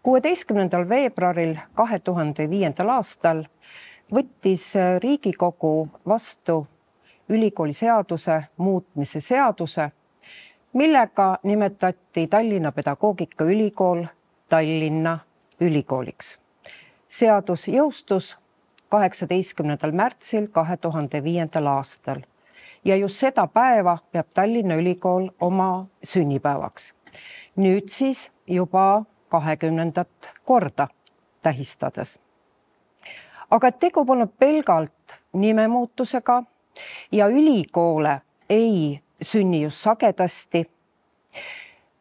16. veebruaril 2005. aastal võttis Riigikogu vastu ülikooliseaduse muutmise seaduse, millega nimetati Tallinna Pedagoogikaülikool Tallinna Ülikooliks. Seadus jõustus 18. märtsil 2005. aastal ja just seda päeva peab Tallinna Ülikool oma sünnipäevaks. Nüüd siis juba 20. korda tähistades. Aga tegu polnud pelgalt nimemuutusega ja ülikoole ei sünni just sagedasti,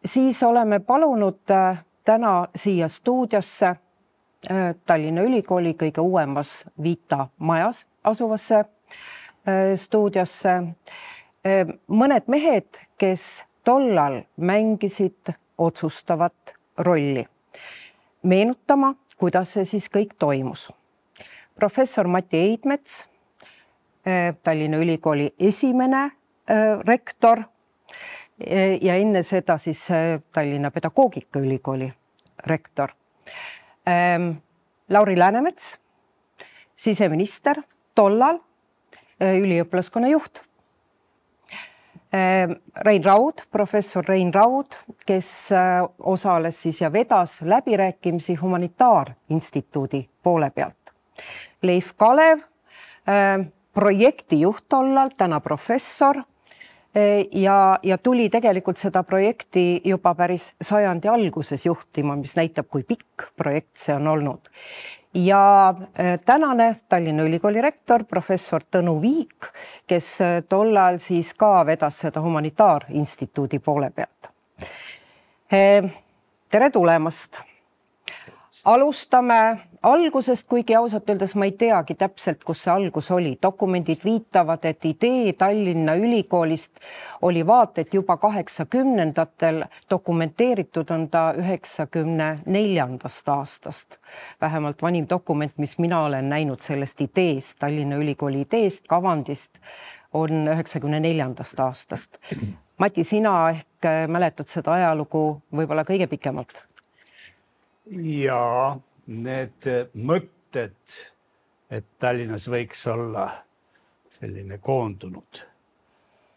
siis oleme palunud täna siia stuudiosse Tallinna Ülikooli kõige uuemas Vita majas asuvasse stuudiosse mõned mehed, kes tollal mängisid otsustavat rolli. Meenutama, kuidas see siis kõik toimus. Professor Mati Eidmets, Tallinna Ülikooli esimene rektor ja enne seda siis Tallinna Pedagoogikaülikooli rektor. Lauri Läänemets, siseminister, tollal üliõpilaskonna juht. Rein Raud, professor Rein Raud, kes osales siis ja vedas läbirääkimisi humanitaarinstituudi poole pealt. Leif Kalev, projektijuht tollal, täna professor ja tuli tegelikult seda projekti juba päris sajandi alguses juhtima, mis näitab, kui pikk projekt see on olnud. Ja tänane Tallinna Ülikooli rektor, professor Tõnu Viik, kes tollal siis ka vedas seda humanitaarinstituudi poole pealt. Tere tulemast! Alustame algusest, kuigi ausalt öeldes ma ei teagi täpselt, kus see algus oli. Dokumendid viitavad, et idee Tallinna Ülikoolist oli vaated juba 80-ndatel, dokumenteeritud on ta 94. aastast. Vähemalt vanim dokument, mis mina olen näinud sellest ideest, Tallinna Ülikooli ideest, kavandist, on 94. aastast. Mati, sina ehk mäletad seda ajalugu võib-olla kõige pikemalt? Ja need mõtted, et Tallinnas võiks olla selline koondunud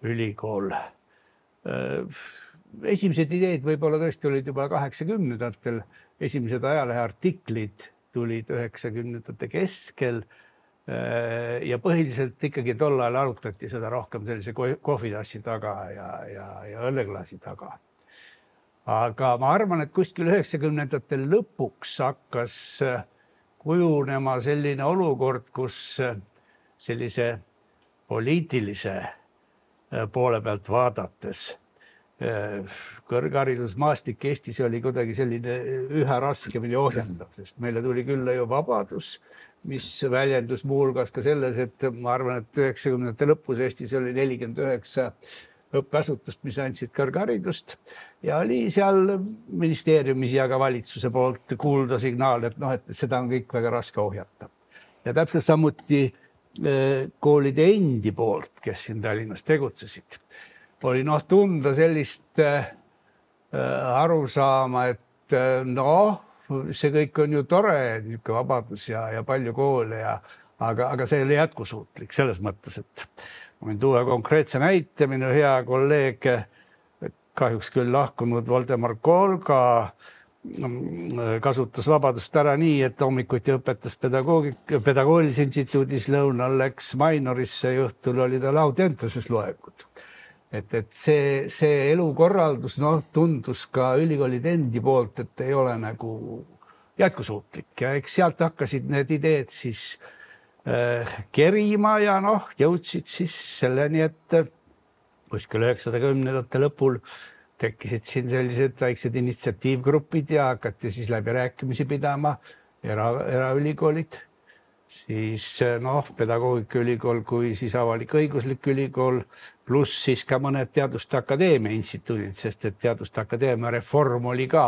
ülikool. Esimesed ideed võib-olla tõesti olid juba 80-ndatel. Esimesed ajaleheartiklid tulid 90-ndate keskel ja põhiliselt ikkagi tol ajal arutati seda rohkem sellise kohvitassi taga ja õlleklaasi taga. Aga ma arvan, et kuskil 90-ndatel lõpuks hakkas kujunema selline olukord, kus sellise poliitilise poole pealt vaadates kõrgharidusmaastik Eestis oli kuidagi selline üha raskemini ohjendav, sest meile tuli küll ju vabadus, mis väljendus muuhulgas ka selles, et ma arvan, et 90-ndate lõpus Eestis oli 49 õppeasutust, mis andsid kõrgharidust ja oli seal ministeeriumis ja ka valitsuse poolt kuulda signaal, et seda on kõik väga raske ohjata. Ja täpselt samuti koolide endi poolt, kes siin Tallinnas tegutsesid, oli tunda sellist arusaama, et see kõik on ju tore, niisugune vabadus ja palju koole, aga see oli jätkusuutlik selles mõttes, et ma võin tuua konkreetse näite, minu hea kolleeg, kahjuks küll lahkunud Voldemar Kolga kasutas vabadust ära nii, et hommikuti õpetas pedagoogilise instituudis, lõunal läks Mainorisse, õhtul oli tal Audentases loengud. Et see elukorraldus tundus ka ülikoolide endi poolt, et ei ole nagu jätkusuutlik ja eks sealt hakkasid need ideed siis kerima ja jõudsid siis selleni, et kuskil 90-ndate lõpul tekkisid siin sellised väiksed initsiatiivgrupid ja hakati siis läbirääkimisi pidama eraülikoolid, siis pedagoogikaülikool kui siis avalik-õiguslik ülikool, pluss siis ka mõned Teaduste Akadeemia instituudid, sest et Teaduste Akadeemia reform oli ka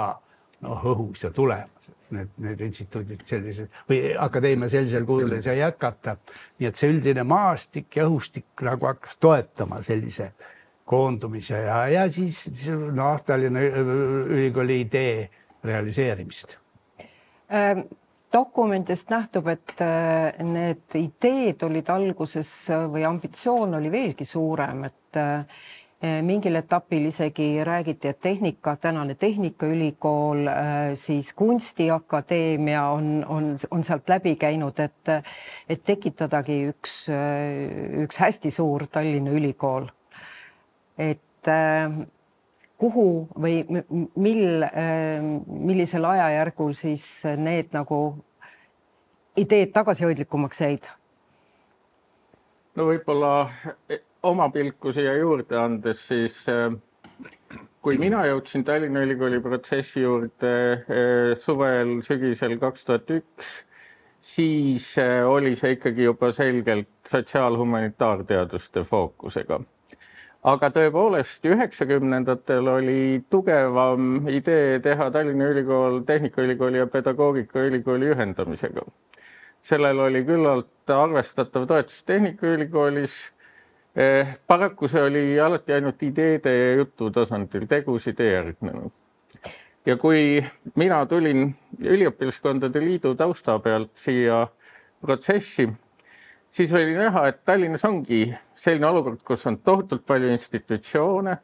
õhus ja tulemas. Need instituudid sellised või akadeemia sellisel kujul ei saa jätkata. Nii et see üldine maastik ja õhustik nagu hakkas toetama sellise koondumise ja siis Tallinna Ülikooli idee realiseerimist. Dokumendist nähtub, et need ideed olid alguses või ambitsioon oli veelgi suurem, et mingil etapil isegi räägiti, et tänane Tehnikaülikool, siis Kunstiakadeemia on sealt läbi käinud, et tekitadagi üks hästi suur Tallinna Ülikool. Et kuhu või millisel ajajärgul siis need nagu ideed tagasihoidlikumaks jäid? No võib-olla oma pilku siia juurde andes, siis kui mina jõudsin Tallinna Ülikooli protsessi juurde suvel, sügisel 2001, siis oli see ikkagi juba selgelt sotsiaalhumanitaarteaduste fookusega. Aga tõepoolest 90-ndatel oli tugevam idee teha Tallinna Ülikool Tehnikaülikooli ja Pedagoogikaülikooli ühendamisega. Sellel oli küllalt arvestatav toetus Tehnikaülikoolis. Paraku see oli alati ainult ideede ja jutu tasandil, tegusid ei järgnenud. Ja kui mina tulin Üliõpilaskondade Liidu tausta pealt siia protsessi, siis oli näha, et Tallinnas ongi selline olukord, kus on tohutult palju institutsioone,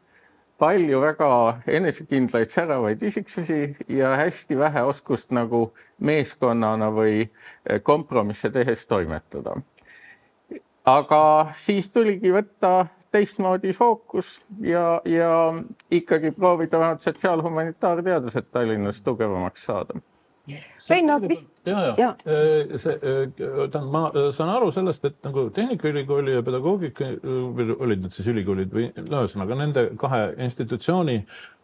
palju väga enesekindlaid säravaid isiksusi ja hästi vähe oskust nagu meeskonnana või kompromisse tehes toimetada. Aga siis tuligi võtta teistmoodi fookus ja ikkagi proovida vähemalt sotsiaalhumanitaarteadused Tallinnas tugevamaks saada. Reino, vist... Ma saan aru sellest, et nagu Tehnikaülikooli ja pedagoogika olid need siis ülikoolid või ühesõnaga nende kahe institutsiooni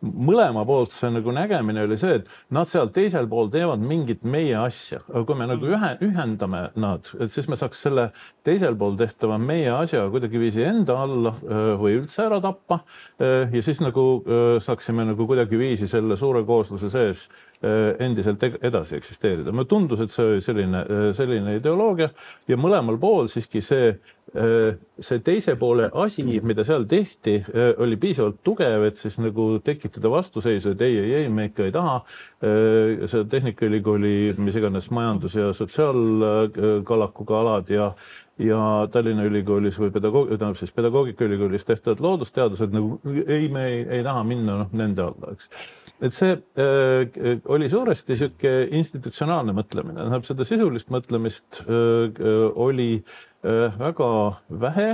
mõlema poolt see nagu nägemine oli see, et nad seal teisel pool teevad mingit meie asja. Aga kui me nagu ühendame nad, et siis me saaks selle teisel pool tehtava meie asja kuidagi viisi enda alla või üldse ära tappa ja siis nagu saaksime nagu kuidagi viisi selle suure koosluse sees endiselt edasi eksisteerida. Mulle tundus, et see oli selline ideoloogia ja mõlemal pool siiski see teise poole asi, mida seal tehti, oli piisavalt tugev, et siis nagu tekitada vastuseisu, et ei, me ikka ei taha. See Tehnikaülikooli, mis iganes majandus- ja sotsiaalkalakuga alad ja Tallinna Ülikoolis või pedagoogikaülikoolis tehtavad loodusteadused, nagu me ei taha minna nende alla, eks. Et see oli suuresti siuke institutsionaalne mõtlemine. Seda sisulist mõtlemist oli väga vähe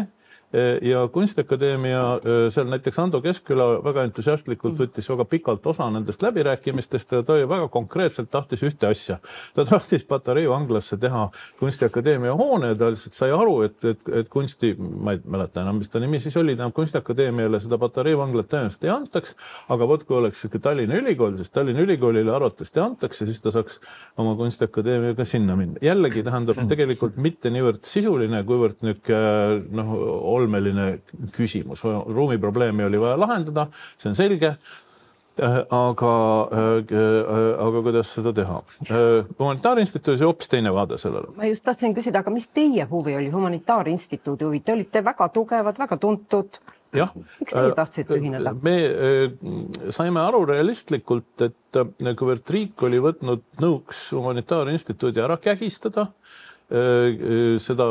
ja Kunstiakadeemia, seal näiteks Ando Keskküla väga entusiastlikult võttis väga pikalt osa nendest läbirääkimistest ja ta väga konkreetselt tahtis ühte asja. Ta tahtis Patarei vanglasse teha Kunstiakadeemia hoone ja ta lihtsalt sai aru, et kunsti, ma ei mäleta enam, mis ta nimi siis oli, Kunstiakadeemiale seda Patarei vanglat tõenäoliselt ei antaks, aga kui oleks Tallinna Ülikool, siis Tallinna Ülikoolile arvatavasti antaks ja siis ta saaks oma Kunstiakadeemiaga sinna minna. Jällegi tähendab tegelikult mitte niivõrd sisuline, kuivõrd olmeline küsimus. Ruumiprobleemi oli vaja lahendada, see on selge, aga kuidas seda teha? Humanitaarinstituudis hoopis teine vaade sellele. Ma just tahtsin küsida, aga mis teie huvi oli Humanitaarinstituudi huvi? Te olite väga tugevad, väga tuntud. Jah. Miks teie tahtsite ühineda? Me saime aru realistlikult, et kuivõrd riik oli võtnud nõuks Humanitaarinstituudi ära kägistada, seda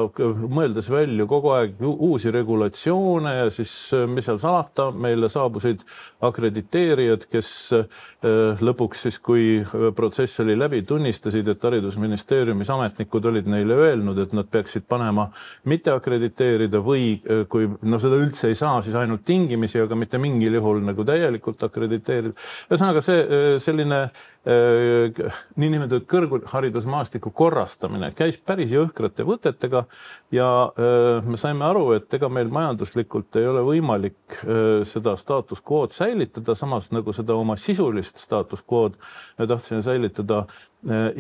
mõeldes välja kogu aeg uusi regulatsioone ja siis mis seal salata, meile saabusid akrediteerijad, kes lõpuks siis, kui protsess oli läbi, tunnistasid, et Haridusministeeriumis ametnikud olid neile öelnud, et nad peaksid panema mitte akrediteerida või kui seda üldse ei saa, siis ainult tingimisi, aga mitte mingil juhul nagu täielikult akrediteerida. Ühesõnaga selline niinimetatud kõrgharidusmaastiku korrastamine käis päris jõhkrate võtetega ja me saime aru, et ega meil majanduslikult ei ole võimalik seda status quo'd säilitada, samas nagu seda oma sisulist status quo'd me tahtsime säilitada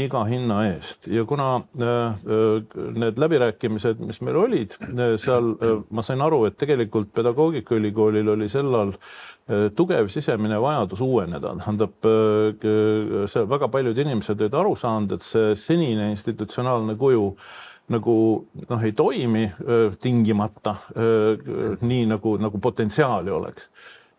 iga hinna eest. Ja kuna need läbirääkimised, mis meil olid, seal ma sain aru, et tegelikult Pedagoogikaülikoolil oli sellal tugev sisemine vajadus uueneda. Seal väga paljud inimesed olid aru saanud, et see senine institutsionaalne kuju nagu ei toimi tingimata nii nagu potentsiaali oleks.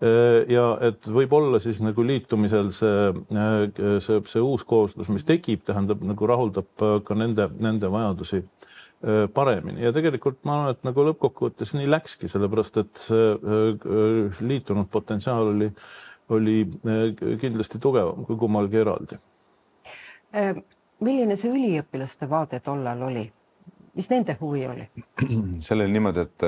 ja et võib-olla siis nagu liitumisel see uus kooslus, mis tekib, tähendab nagu rahuldab ka nende vajadusi paremini ja tegelikult ma arvan, et nagu lõppkokkuvõttes nii läkski, sellepärast et liitunud potentsiaal oli kindlasti tugevam kui kummalgi eraldi. Milline see üliõpilaste vaade tollal oli? Mis nende huvi oli? Selle oli niimoodi, et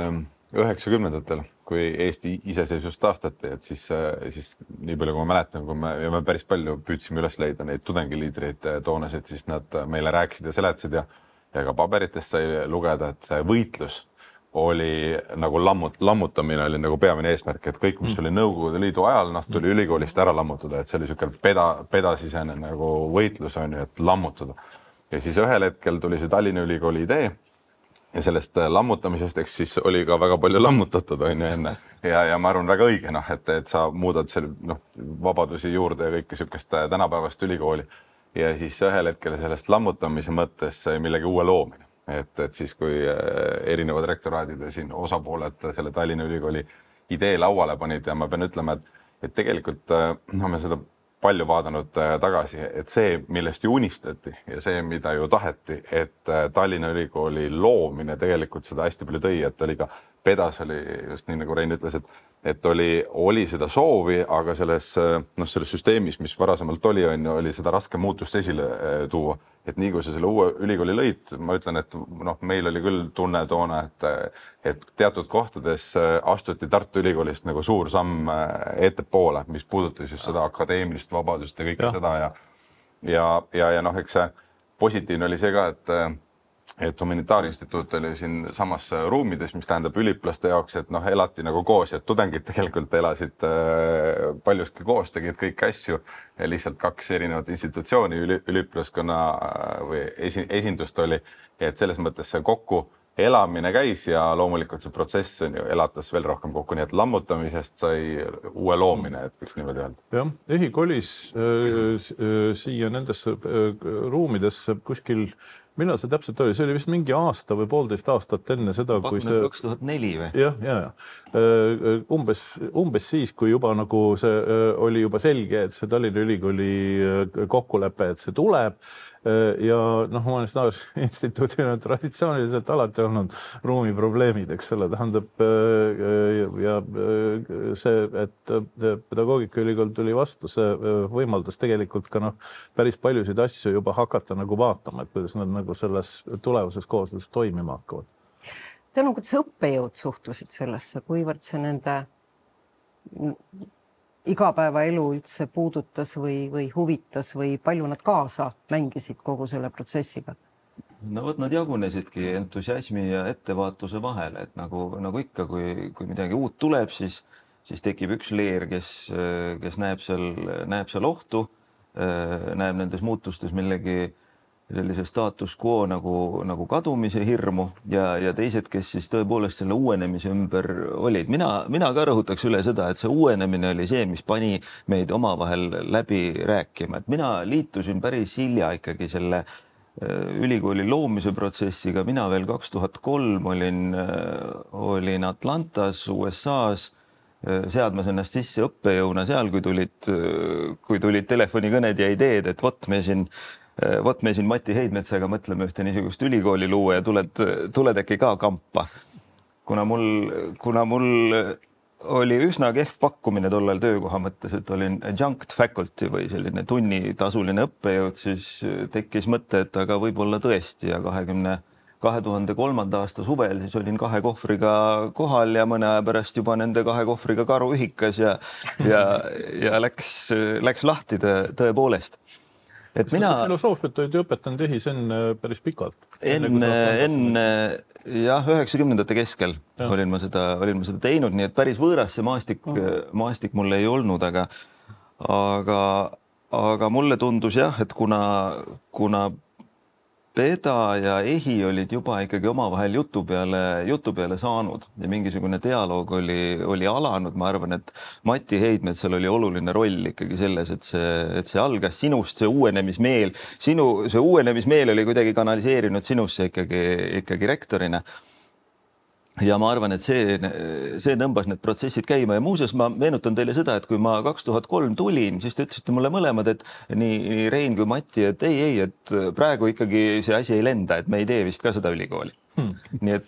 90-ndatel, kui Eesti iseseisvust taastati, et siis nii palju, kui ma mäletan, ja me päris palju püüdsime üles leida neid tudengiliidreid toonasid, siis nad meile rääkisid ja seletasid ja ka paberitest sai lugeda, et see võitlus oli nagu lammutamine oli nagu peamine eesmärk, et kõik, mis oli Nõukogude Liidu ajal, tuli ülikoolist ära lammutada, et see oli niisugune pedasisene nagu võitlus on ju, et lammutada. Ja siis ühel hetkel tuli see Tallinna Ülikooli idee ja sellest lammutamisest, eks siis oli ka väga palju lammutatud on ju enne. Ja ma arvan väga õige, et sa muudad vabadusi juurde ja kõike niisugust tänapäevast ülikooli. Ja siis ühel hetkel sellest lammutamise mõttes millegi uue loomine. Et siis, kui erinevad rektoraadid ja siin osapooled selle Tallinna Ülikooli idee lauale panid ja ma pean ütlema, et tegelikult me seda palju vaadanud tagasi, et see, millest ju unistati ja see, mida ju taheti, et Tallinna Ülikooli loomine tegelikult seda hästi palju tõi, et oli ka pedas oli just nii, nagu Rein ütles, et oli seda soovi, aga selles süsteemis, mis varasemalt oli seda raske muutust esile tuua. Et nii kui sa selle uue ülikooli lõid, ma ütlen, et meil oli küll tunne toona, et teatud kohtades astuti Tartu Ülikoolist nagu suur samm ettepoole, mis puudutas just seda akadeemilist vabadust ja kõike seda. Ja eks see positiivne oli see ka, et humanitaarinstituut oli siin samas ruumides, mis tähendab üliõpilaste jaoks, et elati nagu koos ja tudengid tegelikult elasid paljuski koos, tegid kõik asju. Lihtsalt kaks erinevat institutsiooni üliõpilaskonna või esindust oli, et selles mõttes see kokku elamine käis ja loomulikult see protsess on ju elatas veel rohkem kokku, nii et lammutamisest sai uue loomine, et võiks niimoodi öelda. Jah, EHI kolis siia nendesse ruumidesse kuskil, millal see täpselt oli? See oli vist mingi aasta või 1,5 aastat enne seda, kui see... 2004 või? Ja. Umbes siis, kui juba nagu see oli juba selge, et see Tallinna Ülikooli kokkulepe, et see tuleb ja humanitaarinstituudil on traditsiooniliselt alati olnud ruumiprobleemid, eks selle tähendab ja see, et pedagoogikaülikool tuli vastu, see võimaldas tegelikult ka päris paljusid asju juba hakata nagu vaatama, et kuidas nad nagu selles tulevases koosluses toimima hakkavad. Kuidas õppejõud suhtusid sellesse, kuivõrd see nende igapäevaelu üldse puudutas või huvitas või palju nad kaasa mängisid kogu selle protsessiga? Nad jagunesidki entusiasmi ja ettevaatuse vahel, et nagu ikka, kui midagi uut tuleb, siis tekib üks leer, kes näeb seal ohtu, näeb nendes muutustes millegi sellise status quo nagu kadumise hirmu ja teised, kes siis tõepoolest selle uuenemise ümber olid. Mina ka rõhutaks üle seda, et see uuenemine oli see, mis pani meid omavahel läbi rääkima. Et mina liitusin päris hilja ikkagi selle ülikooli loomise protsessiga. Mina veel 2003 olin Atlantas, USAs, seadmas ennast sisse õppejõuna seal, kui tulid telefonikõned ja ideed, et vot me siin Mati Heidmetsaga mõtleme ühte niisugust ülikooli luua ja tuled äkki ka kampa. Kuna mul oli üsna kehv pakkumine tollal töökoha mõttes, et olin adjunct faculty või selline tunnitasuline õppejõud, siis tekkis mõte, et aga võib-olla tõesti ja 2003. aasta suvel siis olin 2 kohvriga kohal ja mõne aja pärast juba nende 2 kohvriga karu ühikas ja läks lahti tõepoolest. Et mina filosoofiat olid õpetanud EHIs enne päris pikalt. Enne 90ndate keskel olin ma seda teinud, nii et päris võõras see maastik mulle ei olnud, aga mulle tundus jah, et kuna Peda ja EHI olid juba ikkagi omavahel jutu peale saanud ja mingisugune dialoog oli alanud. Ma arvan, et Mati Heidmetsal oli oluline roll ikkagi selles, et see algas sinust, see uuenemismeel. See uuenemismeel oli kuidagi kanaliseerinud sinusse ikkagi rektorina. ja ma arvan, et see tõmbas need protsessid käima ja muuseas ma meenutan teile seda, et kui ma 2003 tulin, siis te ütlesite mulle mõlemad, et nii Rein kui Mati, et ei, et praegu ikkagi see asi ei lenda, et me ei tee vist ka seda ülikooli. Nii et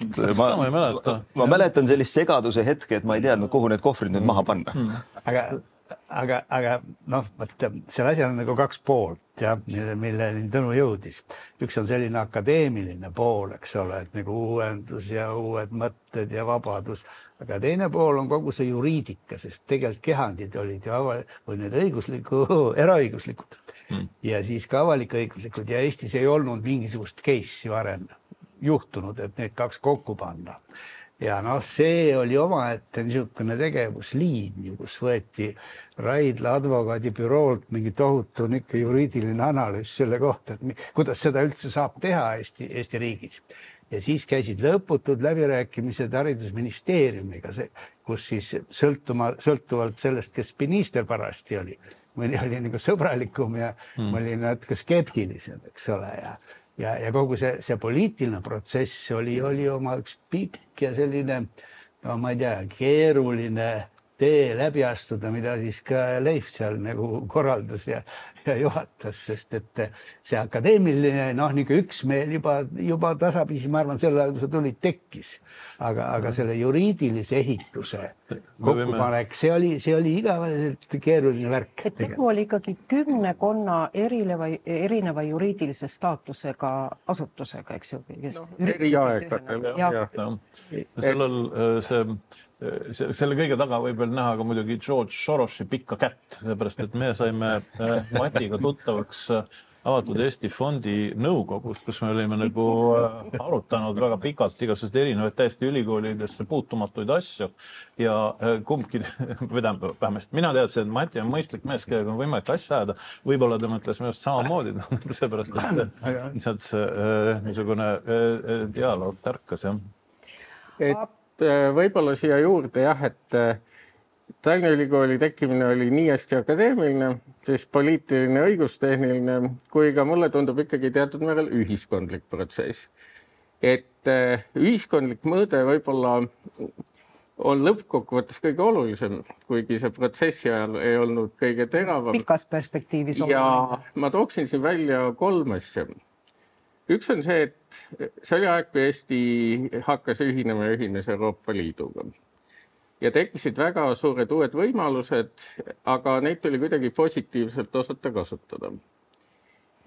ma mäletan sellist segaduse hetke, et ma ei teadnud, kuhu need kohvrid nüüd maha panna. Aga noh, seal asjal on nagu kaks poolt, ja, milleni Tõnu jõudis. Üks on selline akadeemiline pool, eks ole, et nagu uuendus ja uued mõtted ja vabadus. Aga teine pool on kogu see juriidika, sest tegelikult kehandid olid ju need eraõiguslikud ja siis ka avalik-õiguslikud ja Eestis ei olnud mingisugust case'i varem juhtunud, et need kaks kokku panna. Ja noh, see oli omaette niisugune tegevusliin, kus võeti Raidla advokaadibüroolt mingi tohutu juriidiline analüüs selle kohta, et kuidas seda üldse saab teha Eesti riigis. Ja siis käisid lõputud läbirääkimised haridusministeeriumiga, kus siis sõltuvalt sellest, kes minister parasti oli. Mõni oli nagu sõbralikum ja mõni natuke skeptilisem, eks ole, ja kogu see poliitiline protsess oli oma üks pikk ja selline, no ma ei tea, keeruline tee läbi astuda, mida siis ka Leif seal nagu korraldas ja juhatas, sest et see akadeemiline, niisugune üksmeel juba tasapisi, ma arvan, selle ajal, kui sa tulid, tekkis. Aga selle juriidilise ehituse kokkupanek, see oli igavõiselt keeruline värk. Et tegu oli ikkagi 10 erineva juriidilise staatusega asutusega, eks ju? Eri aegadel. Selle kõige taga võib veel näha ka muidugi George Sorosi pikka kätt, sellepärast et me saime Matiga tuttavaks avatud Eesti fondi nõukogust, kus me olime nagu arutanud väga pikalt igasuguseid erinevaid täiesti ülikoolidesse puutumatuid asju ja kumbki, vähemasti mina teadsin, et Mati on mõistlik mees, kellega on võimalik asja ajada. Võib-olla ta mõtles minust samamoodi, seepärast et sealt niisugune dialoog tärkas, jah. Võib-olla siia juurde jah, et Tallinna Ülikooli tekkimine oli nii hästi akadeemiline, siis poliitiline, õigustehniline, kui ka mulle tundub ikkagi teatud määral ühiskondlik protsess. Et ühiskondlik mõõde võib-olla on lõppkokkuvõttes kõige olulisem, kuigi see protsessi ajal ei olnud kõige teravam. Pikas perspektiivis. Ja ma tooksin siin välja 3 asja. Üks on see, et see oli aeg, kui Eesti hakkas ühinema ja ühines Euroopa Liiduga. Ja tekkisid väga suured uued võimalused, aga neid tuli kuidagi positiivselt osata kasutada.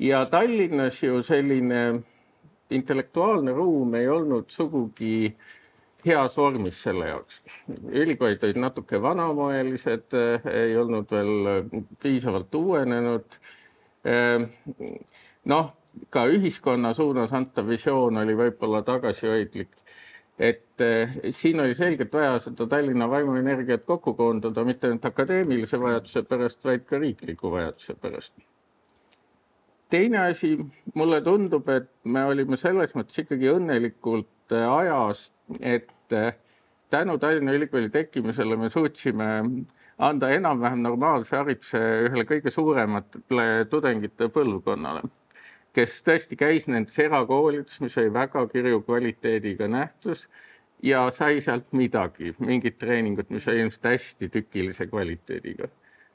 Ja Tallinnas ju selline intellektuaalne ruum ei olnud sugugi heas vormis selle jaoks. Ülikoolid olid natuke vanamoelised, ei olnud veel piisavalt uuenenud. Ka ühiskonna suunas antav visioon oli võib-olla tagasihoidlik. Et siin oli selgelt vaja seda Tallinna vaimuenergiat kokku koondada, mitte ainult akadeemilise vajaduse pärast, vaid ka riikliku vajaduse pärast. Teine asi, mulle tundub, et me olime selles mõttes ikkagi õnnelikult ajas, et tänu Tallinna Ülikooli tekkimisele me suutsime anda enam-vähem normaalse hariduse ühele kõige suurematele tudengite põlvkonnale, kes tõesti käis nendes erakoolides, mis oli väga kirju kvaliteediga nähtus ja sai sealt midagi, mingid treeningud, mis oli ilmselt hästi tükilise kvaliteediga.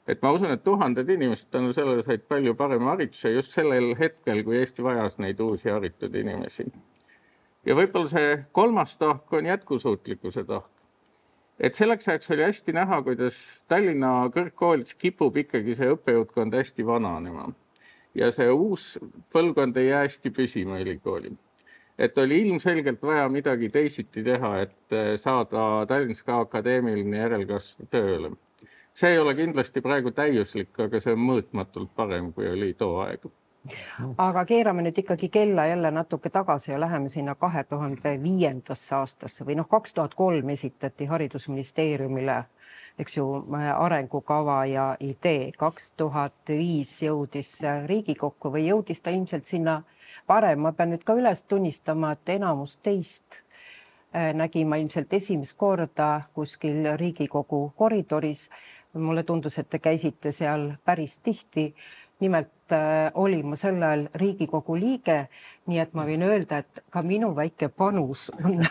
Et ma usun, et tuhanded inimesed tänu sellele said palju parema hariduse just sellel hetkel, kui Eesti vajas neid uusi haritud inimesi. Ja võib-olla see 3. tahk on jätkusuutlikkuse tahk. Et selleks ajaks oli hästi näha, kuidas Tallinna kõrgkoolides kipub ikkagi see õppejõudkond hästi vananema. Ja see uus põlvkond ei jää hästi püsima ülikooli. Et oli ilmselgelt vaja midagi teisiti teha, et saada Tallinnas ka akadeemiline järelkasv tööle. See ei ole kindlasti praegu täiuslik, aga see on mõõtmatult parem, kui oli too aeg. Aga keerame nüüd ikkagi kella jälle natuke tagasi ja läheme sinna 2005. aastasse või 2003 esitati haridusministeeriumile, eks ju, arengukava ja idee. 2005 jõudis Riigikokku või jõudis ta ilmselt sinna varem. Ma pean nüüd ka üles tunnistama, et enamus teist nägi ma ilmselt esimest korda kuskil Riigikogu koridoris. Mulle tundus, et te käisite seal päris tihti. Nimelt olin ma sel ajal Riigikogu liige, nii et ma võin öelda, et ka minu väike panus on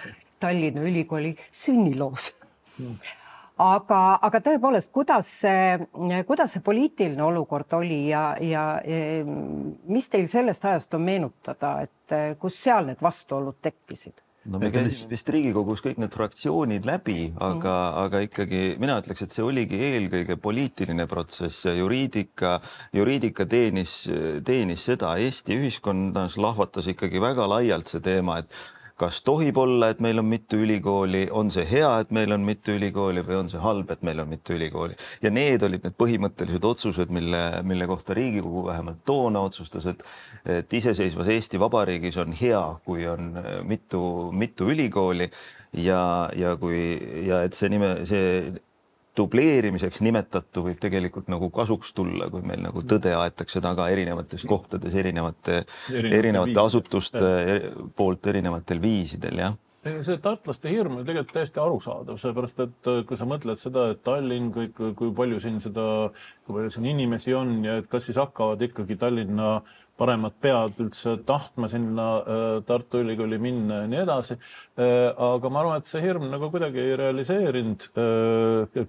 Tallinna Ülikooli sünniloos. Aga tõepoolest, kuidas see poliitiline olukord oli ja mis teil sellest ajast on meenutada, et kus seal need vastuolud tekkisid? No me käisime vist Riigikogus kõik need fraktsioonid läbi, aga ikkagi mina ütleks, et see oligi eelkõige poliitiline protsess ja juriidika teenis seda. Eesti ühiskonnas lahvatas ikkagi väga laialt see teema, et kas tohib olla, et meil on mitu ülikooli, on see hea, et meil on mitu ülikooli või on see halb, et meil on mitu ülikooli. Ja need olid need põhimõttelised otsused, mille kohta Riigikogu vähemalt toona otsustas, et iseseisvas Eesti Vabariigis on hea, kui on mitu ülikooli ja et see dubleerimiseks nimetatu võib tegelikult nagu kasuks tulla, kui meil nagu tõde aetakse taga erinevates kohtades, erinevate asutuste poolt erinevatel viisidel, jah. See tartlaste hirm on tegelikult täiesti arusaadav, seepärast, et kui sa mõtled seda, et Tallinn, kui palju siin inimesi on ja et kas siis hakkavad ikkagi Tallinna paremad pead üldse tahtma sinna Tartu Ülikooli minna ja nii edasi. Aga ma arvan, et see hirm nagu kuidagi ei realiseerinud.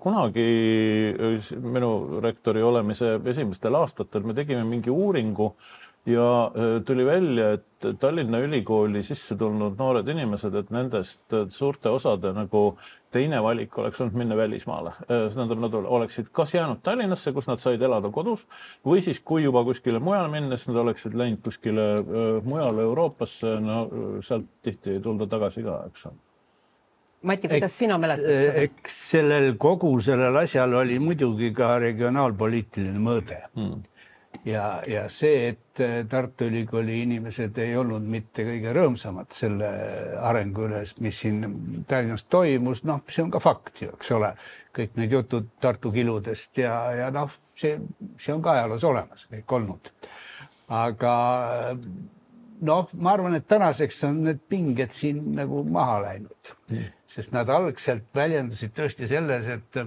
Kunagi minu rektori olemise esimestel aastatel me tegime mingi uuringu ja tuli välja, et Tallinna Ülikooli sisse tulnud noored inimesed, et nendest suurte osade nagu teine valik oleks olnud minna välismaale. Nad oleksid kas jäänud Tallinnasse, kus nad said elada kodus, või siis kui juba kuskile mujale minnes, nad oleksid läinud kuskile mujale Euroopasse, no sealt tihti ei tulda tagasi ka, eks on. Mati, kuidas sina mäletad? Eks kogu sellel asjal oli muidugi ka regionaalpoliitiline mõõde. Ja see, et Tartu Ülikooli inimesed ei olnud mitte kõige rõõmsamad selle arengu üles, mis siin Tallinnas toimus, see on ka fakt ju, eks ole. Kõik need jutud Tartu kiludest ja see on ka ajaloos olemas kõik olnud. Aga ma arvan, et tänaseks on need pinged siin nagu maha läinud, sest nad algselt väljendusid tõesti selles, et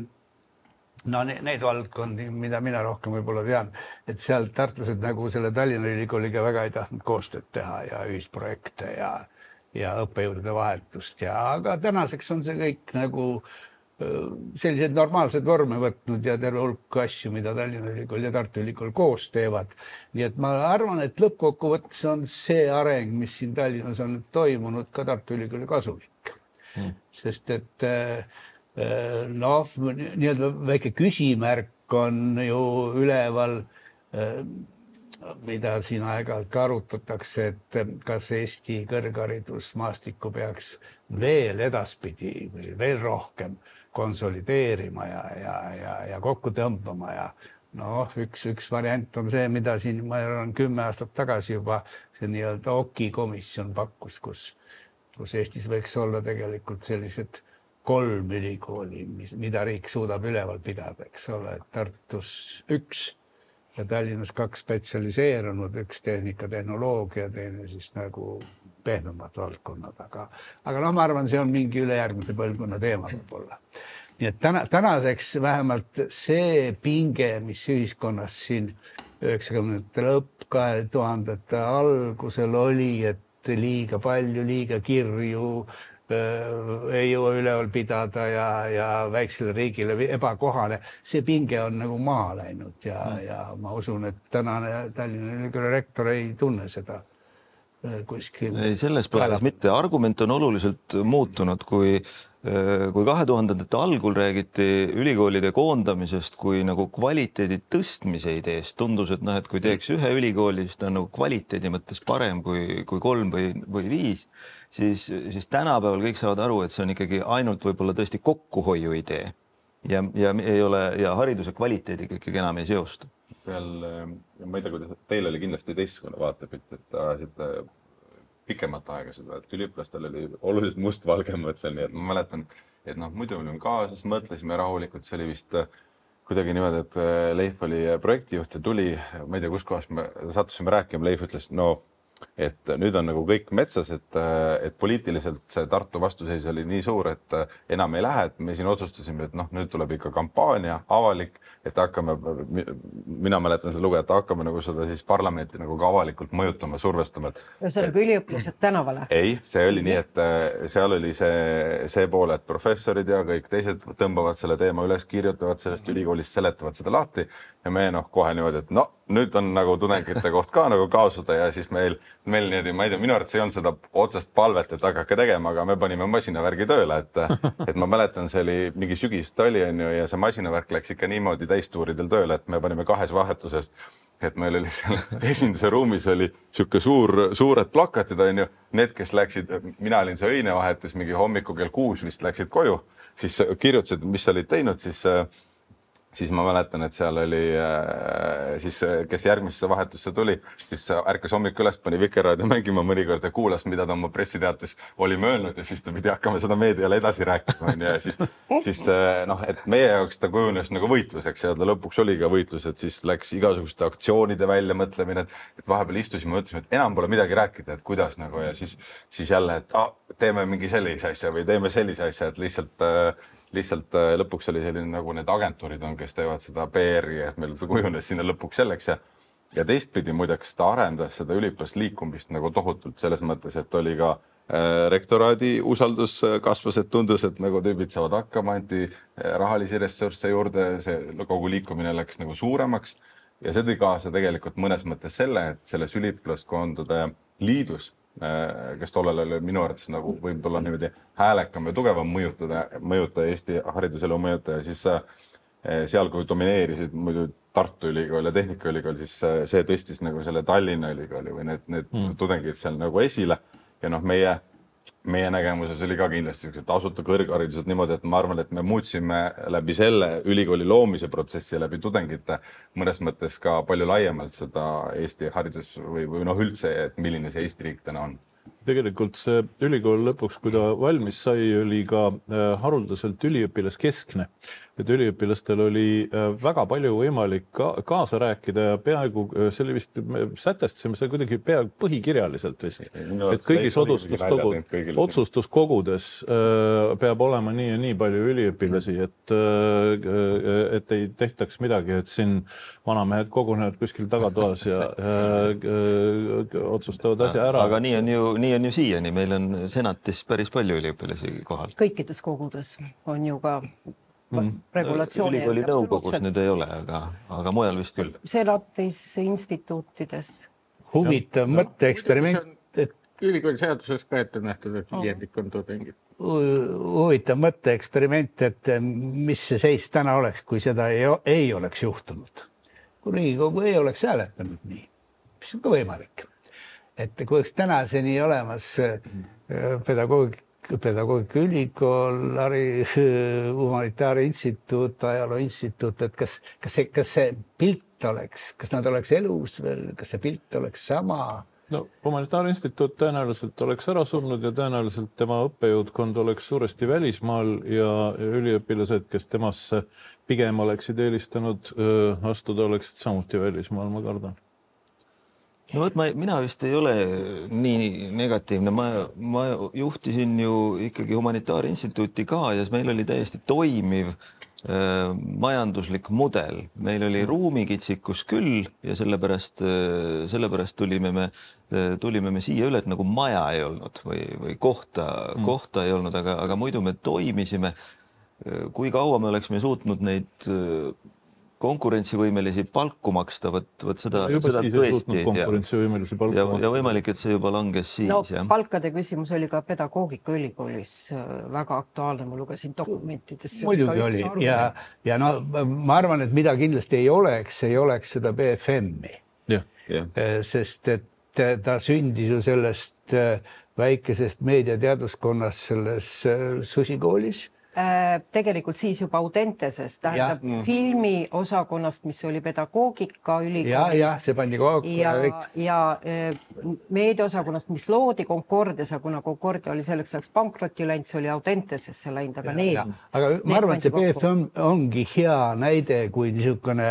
need valdkondi, mida mina rohkem võib-olla tean, et seal tartlased nagu selle Tallinna Ülikooliga väga ei tahtnud koostööd teha ja ühisprojekte ja õppejõudude vahetust. Aga tänaseks on see kõik nagu sellised normaalsed vorme võtnud ja terve hulk asju, mida Tallinna Ülikool ja Tartu Ülikool koos teevad. Nii et ma arvan, et lõppkokkuvõttes on see areng, mis siin Tallinnas on toimunud, ka Tartu Ülikooli kasulik. Sest et nii-öelda väike küsimärk on ju üleval, mida siin aeg-ajalt ka arutatakse, et kas Eesti kõrgharidusmaastikku peaks veel edaspidi või veel rohkem konsolideerima ja kokku tõmbama ja üks variant on see, mida siin ma arvan 10 aastat tagasi juba see nii-öelda OKI komisjon pakkus, kus Eestis võiks olla tegelikult sellised 3 ülikooli, mida riik suudab üleval pidada, eks ole, Tartus 1 ja Tallinnas 2 spetsialiseerunud, 1 tehnika, tehnoloogia, teine siis nagu pehmemad valdkonnad, aga ma arvan, see on mingi ülejärgmise põlvkonna teema võib-olla. Nii et tänaseks vähemalt see pinge, mis ühiskonnas siin 90. lõpp 2000. algusel oli, et liiga palju, liiga kirju, ei jõua üleval pidada ja väiksele riigile ebakohane. See pinge on nagu maha läinud ja ma usun, et tänane Tallinna Ülikooli rektor ei tunne seda kuskil. Ei, selles plaanis mitte. Argument on oluliselt muutunud, kui 2000. algul räägiti ülikoolide koondamisest kui nagu kvaliteedi tõstmise ideest. Tundus, et kui teeks ühe ülikooli, siis ta on nagu kvaliteedi mõttes parem kui 3 või 5. Siis tänapäeval kõik saavad aru, et see on ikkagi ainult võib-olla tõesti kokkuhoiu idee ja hariduse kvaliteediga ikkagi enam ei seostu. Seal, ma ei tea, kuidas teil oli kindlasti teistsugune vaatepilt, et pikemat aega seda, et üliõpilastel oli oluliselt mustvalge, mõtlen, nii et ma mäletan, et muidu olime kaasas, mõtlesime rahulikult, see oli vist kuidagi niimoodi, et Leif oli projektijuht ja tuli, ma ei tea, kus kohas me sattusime rääkima, Leif ütles, et nüüd on nagu kõik metsas, et poliitiliselt see Tartu vastuseis oli nii suur, et enam ei lähe, et me siin otsustasime, et noh, nüüd tuleb ikka kampaania avalik, et hakkame, mina mäletan seda lugu, et hakkame nagu seda siis parlamenti nagu ka avalikult mõjutama, survestama. Ühesõnaga üliõpilased tänavale? Ei, see oli nii, et seal oli see pool, et professorid ja kõik teised tõmbavad selle teema üles, kirjutavad sellest ülikoolist, seletavad seda lahti ja me kohe niimoodi, et no nüüd on nagu tudengite koht ka nagu kaasuda ja siis meil niimoodi, ma ei tea, minu arvates ei olnud seda otsest palvet, et hakake tegema, aga me panime masinavärgi tööle, et ma mäletan, see oli mingi sügist oli, ja see masinavärk läks ikka niimoodi täistuuridel tööle, et me panime 2 vahetuses, et meil oli seal esinduse ruumis oli sihuke suured plakatid, need, kes läksid, mina olin see öine vahetus, mingi hommiku kell 6 vist läksid koju, siis kirjutasid, mis sa olid teinud, siis ma mäletan, et seal oli siis, kes järgmisesse vahetusse tuli, siis ärkas hommik üles, pani Vikerraadio mängima mõnikord ja kuulas, mida ta oma pressiteates oli möelnud ja siis ta pidi hakkama seda meediale edasi rääkima. Ja siis noh, et meie jaoks ta kujunes nagu võitluseks ja ta lõpuks oli ka võitlus, et siis läks igasuguste aktsioonide väljamõtlemine, et vahepeal istusime, mõtlesime, et enam pole midagi rääkida, et kuidas nagu ja siis jälle, et teeme mingi sellise asja või teeme sellise asja, et lihtsalt lõpuks oli selline nagu need agentuurid on, kes teevad seda PR-i, et meil kujunes sinna lõpuks selleks ja teistpidi muideks ta arendas seda üliõpilast liikumist nagu tohutult selles mõttes, et oli ka rektoraadi usaldus kasvas, et tundus, et nagu tüübid saavad hakkama, anti rahalisi ressursse juurde, see kogu liikumine läks nagu suuremaks ja see tõi kaasa tegelikult mõnes mõttes selle, et selles üliõpilaskondade liidus, kes tollel oli minu arvates nagu võib-olla niimoodi häälekam ja tugevam mõjuta Eesti hariduselu mõjutaja, siis seal, kui domineerisid muidu Tartu Ülikool ja Tehnikaülikool, siis see tõstis nagu selle Tallinna Ülikooli või need tudengid seal nagu esile ja noh, meie nägemuses oli ka kindlasti tasuta kõrgharidused niimoodi, et ma arvan, et me muutsime läbi selle ülikooli loomise protsessi ja läbi tudengite mõnes mõttes ka palju laiemalt seda Eesti haridus või noh üldse, et milline see Eesti riik täna on. Tegelikult see ülikool lõpuks, kui ta valmis sai, oli ka haruldaselt üliõpilaskeskne. Et üliõpilastel oli väga palju võimalik kaasa rääkida ja peaaegu selle vist sätestasime see kuidagi peaaegu põhikirjaliselt vist. Et kõigis otsustuskogudes peab olema nii ja nii palju üliõpilasi, et ei tehtaks midagi, et siin vanamehed kogunevad kuskil tagatoas ja otsustavad asja ära. Aga nii on ju siiani, meil on senatis päris palju üliõpilasi kohal. Kõikides kogudes on ju ka regulatsiooni. Ülikooli nõukogus nüüd ei ole, aga mujal vist küll. Senatis, instituutides. Huvitav mõtteeksperiment. Ülikooli seaduses ka ette nähtud, et 5% on tudengid. Huvitav mõtteeksperiment, et mis see seis täna oleks, kui seda ei oleks juhtunud. Kui Riigikogu ei oleks hääletanud nii, mis on ka võimalik. Et kui oleks tänaseni olemas pedagoogika ülikool, humanitaari instituut, ajaloo instituut, et kas see pilt oleks, kas nad oleks elus veel, kas see pilt oleks sama? No, humanitaarinstituut tõenäoliselt oleks ära surnud ja tõenäoliselt tema õppejõudkond oleks suuresti välismaal ja üliõpilased, kes temasse pigem oleksid eelistanud astuda, oleksid samuti välismaal, ma kardan. No võt, mina vist ei ole nii negatiivne. Ma juhtisin ju ikkagi humanitaarinstituuti ka ja meil oli täiesti toimiv majanduslik mudel. Meil oli ruumikitsikus küll ja sellepärast tulime me siia üle, et nagu maja ei olnud või kohta ei olnud, aga muidu me toimisime. Kui kaua me oleksime suutnud neid konkurentsivõimelisi palku maksta, võt seda tõesti ja võimalik, et see juba langes siis. No, palkade küsimus oli ka pedagoogika ülikoolis väga aktuaalne, ma lugesin dokumentides. Muidugi oli ja no, ma arvan, et mida kindlasti ei oleks seda BFM-i, sest et ta sündis ju sellest väikesest meediateaduskonnast selles susikoolis. Tegelikult siis juba Audentesest, tähendab filmi osakonnast, mis oli pedagoogika ülikoolis. Ja, see pandi kokku. Ja meediaosakonnast, mis loodi Concordias, kuna Concordia oli selleks ajaks pankrotti läinud, see oli Audentesesse läinud, aga Aga ma arvan, et see BFM ongi hea näide, kui niisugune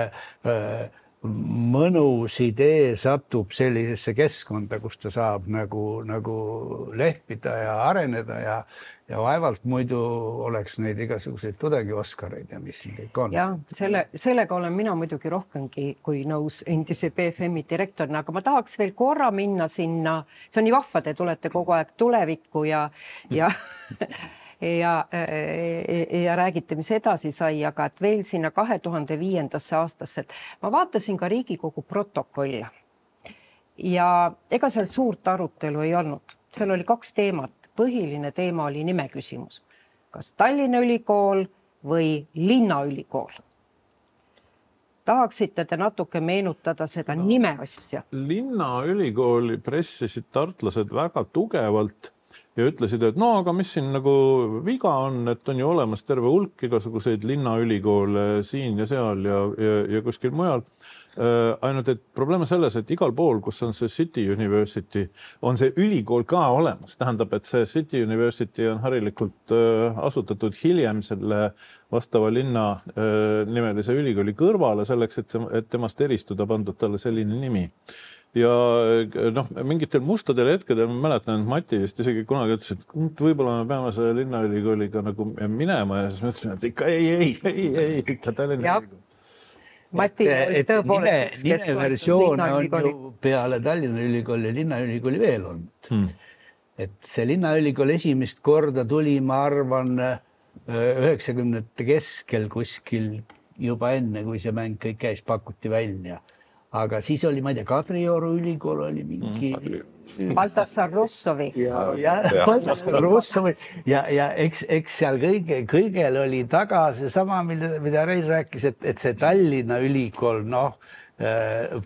mõnus idee satub sellisesse keskkonda, kus ta saab nagu lehvida ja areneda ja vaevalt muidu oleks neid igasuguseid tudengioskareid ja mis siin kõik on. Ja sellega olen mina muidugi rohkemgi kui nõus endise BFM-i direktorina, aga ma tahaks veel korra minna sinna, see on nii vahva, te tulete kogu aeg tulevikku ja räägite, mis edasi sai, aga et veel sinna 2005. aastasse, et ma vaatasin ka Riigikogu protokolle ja ega seal suurt arutelu ei olnud. Seal oli 2 teemat. Põhiline teema oli nimeküsimus. Kas Tallinna Ülikool või Linnaülikool? Tahaksite te natuke meenutada seda nime asja? Linnaülikooli pressisid tartlased väga tugevalt ja ütlesid, et no aga mis siin nagu viga on, et on ju olemas terve hulk igasuguseid linnaülikoole siin ja seal ja kuskil mujal. Ainult, et probleem on selles, et igal pool, kus on see City University, on see ülikool ka olemas. Tähendab, et see City University on harilikult asutatud hiljem selle vastava linna nimelise ülikooli kõrvale selleks, et temast eristuda pandud talle selline nimi. Ja noh, mingitel mustadel hetkedel ma mäletan, et Mati vist isegi kunagi ütles, et võib-olla me peame selle linnaülikooliga nagu minema ja siis ma ütlesin, et ikka ei, ikka Tallinna ülikool. Mati oli tõepoolest nimeversioon on ju peale Tallinna Ülikooli ja Linnaülikooli veel olnud. Et see Linnaülikool esimest korda tuli, ma arvan, 90-ndate keskel kuskil juba enne, kui see mäng kõik käis, pakuti välja. Aga siis oli, ma ei tea, Kadrioru ülikool oli mingi... Baltasar Russovi. Baltasar Russovi. Ja eks seal kõigel oli taga see sama, mida Rein rääkis, et see Tallinna ülikool,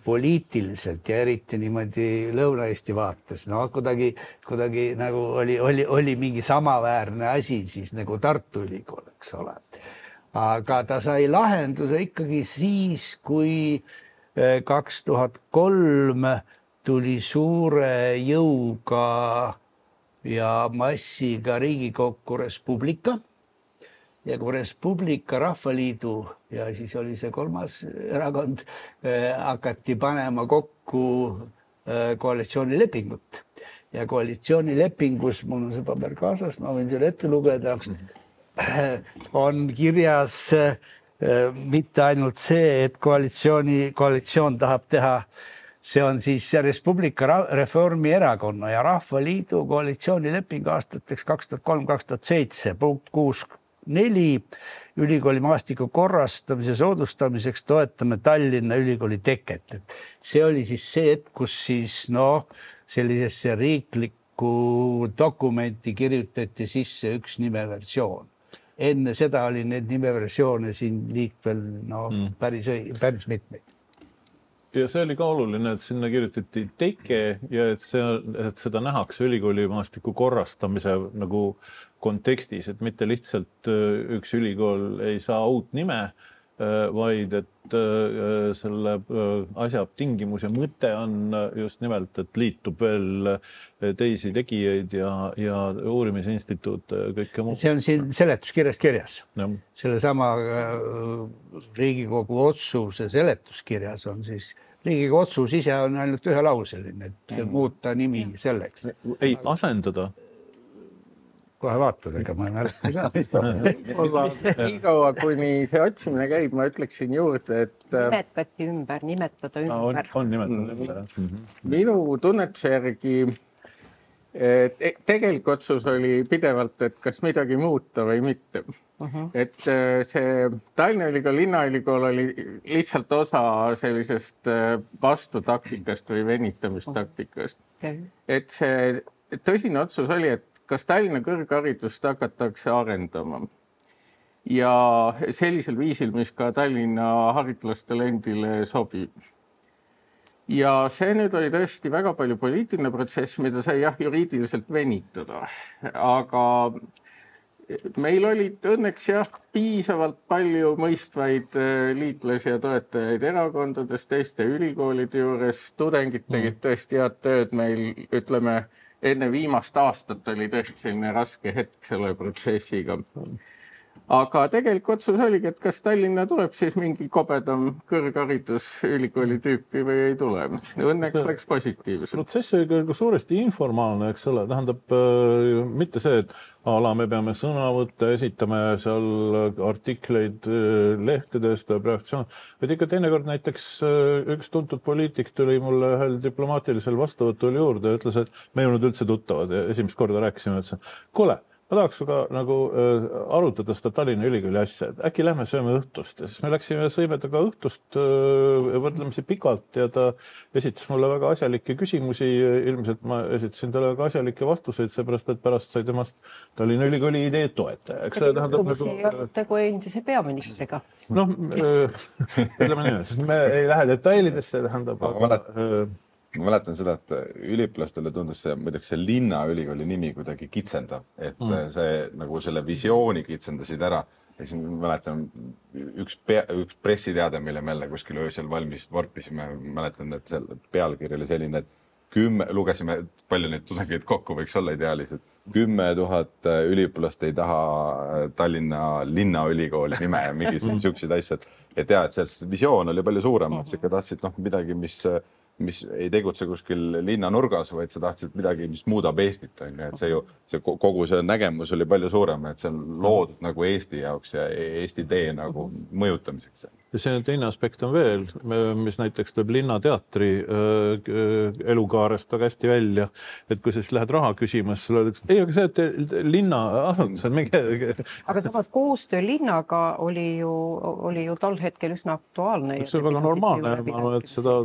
poliitiliselt ja eriti niimoodi Lõuna-Eesti vaates, kuidagi nagu oli mingi samaväärne asi siis nagu Tartu ülikool, eks ole. Aga ta sai lahenduse ikkagi siis, kui 2003 tuli suure jõuga ja massiga Riigikokku Res Publica ja kui Res Publica Rahvaliidu ja siis oli see 3. erakond, hakati panema kokku koalitsioonilepingut ja koalitsioonilepingus, mul on see paber kaasas, ma võin selle ette lugeda, on kirjas mitte ainult see, et koalitsioon tahab teha, see on siis Res Publica Reformierakonna ja Rahvaliidu koalitsioonileping aastateks 2003-2007, punkt 6.4, ülikooli maastiku korrastamise soodustamiseks toetame Tallinna ülikooli teket. See oli siis see, kus siis sellisesse riiklikku dokumenti kirjutati sisse üks nimeversioon. Enne seda oli need nimeversioone siin liikvel päris mitmeid. Ja see oli ka oluline, et sinna kirjutati teke ja et seda nähakse ülikooli maastiku korrastamise nagu kontekstis, et mitte lihtsalt üks ülikool ei saa uut nime, vaid et selle asja tingimus ja mõte on just nimelt, et liitub veel teisi tegijaid ja uurimisinstituut kõike muud. See on siin seletuskirjast kirjas. Selle sama Riigikogu otsuse seletuskirjas on siis Riigikogu otsus ise on ainult ühelauseline, et muuta nimi selleks. Ei, asendada. Kohe vaatad, ega ma ei mäleta ka. Igaua, kuni see otsimine käib, ma ütleksin juurde, et nimetada ümber. On nimetatud. Minu tunnetuse järgi tegelik otsus oli pidevalt, et kas midagi muuta või mitte. Et see Tallinna Ülikool, Linnaülikool oli lihtsalt osa sellisest vastutaktikast või venitamistaktikast. Et see tõsine otsus oli, et kas Tallinna kõrgharidust hakatakse arendama ja sellisel viisil, mis ka Tallinna haritlastele endile sobib. Ja see nüüd oli tõesti väga palju poliitiline protsess, mida sai juriidiliselt venitada, aga meil olid õnneks piisavalt palju mõistvaid liitlasi ja toetajaid erakondades, teiste ülikoolide juures, tudengid tegid tõesti head tööd meil, enne viimast aastat oli tõesti selline raske hetk selle protsessiga. aga tegelik otsus oligi, et kas Tallinna tuleb siis mingi kobedam kõrgharidus ülikooli tüüpi või ei tule. Õnneks läks positiivselt. Protsess oli küll suuresti informaalne, eks ole, tähendab mitte see, et me peame sõnavõtte, esitame seal artikleid lehtedest, reaktsioon, vaid ikka teinekord näiteks üks tuntud poliitik tuli mulle ühel diplomaatilisel vastuvõtul juurde ja ütles, et me ei olnud üldse tuttavad ja esimest korda rääkisime, ütlesin, kuule, ma tahaks ka nagu arutada seda Tallinna Ülikooli asja, et äkki lähme sööme õhtust ja siis me läksime ja sõime temaga õhtust võrdlemisi pikalt ja ta esitas mulle väga asjalikke küsimusi. Ilmselt ma esitasin talle väga asjalikke vastuseid, seepärast, et pärast sai temast Tallinna Ülikooli idee toetaja. Eks see tähendab tegu endise peaministriga. Noh, ütleme nii, me ei lähe detailidesse, tähendab. Ma mäletan seda, et üliõpilastele tundus see, muideks see linnaülikooli nimi kuidagi kitsendav, et see nagu selle visiooni kitsendasid ära. Ja siis mäletan üks pressiteade, mille me jälle kuskil öösel valmis vorpisime. Mäletan, et seal pealkiri oli selline, et lugesime, palju neid tudengeid kokku võiks olla ideaalis, et 10 000 üliõpilast ei taha Tallinna linnaülikooli nime ja mingi siukseid asjad. Ja tea, et see visioon oli palju suurem, et sa ikka tahtsid midagi, mis ei tegutse kuskil linna nurgas, vaid sa tahtsid midagi, mis muudab Eestit. Et see kogu see nägemus oli palju suurem, et see on loodud nagu Eesti jaoks ja Eesti tee nagu mõjutamiseks. Ja see teine aspekt on veel, mis näiteks tuleb linnateatri elukaarest väga hästi välja, et kui sa siis lähed raha küsimas, sulle öeldakse, ei, aga see, et linna asundused mingi... Aga samas koostöö linnaga oli ju tol hetkel üsna aktuaalne. See on väga normaalne, ma arvan, et seda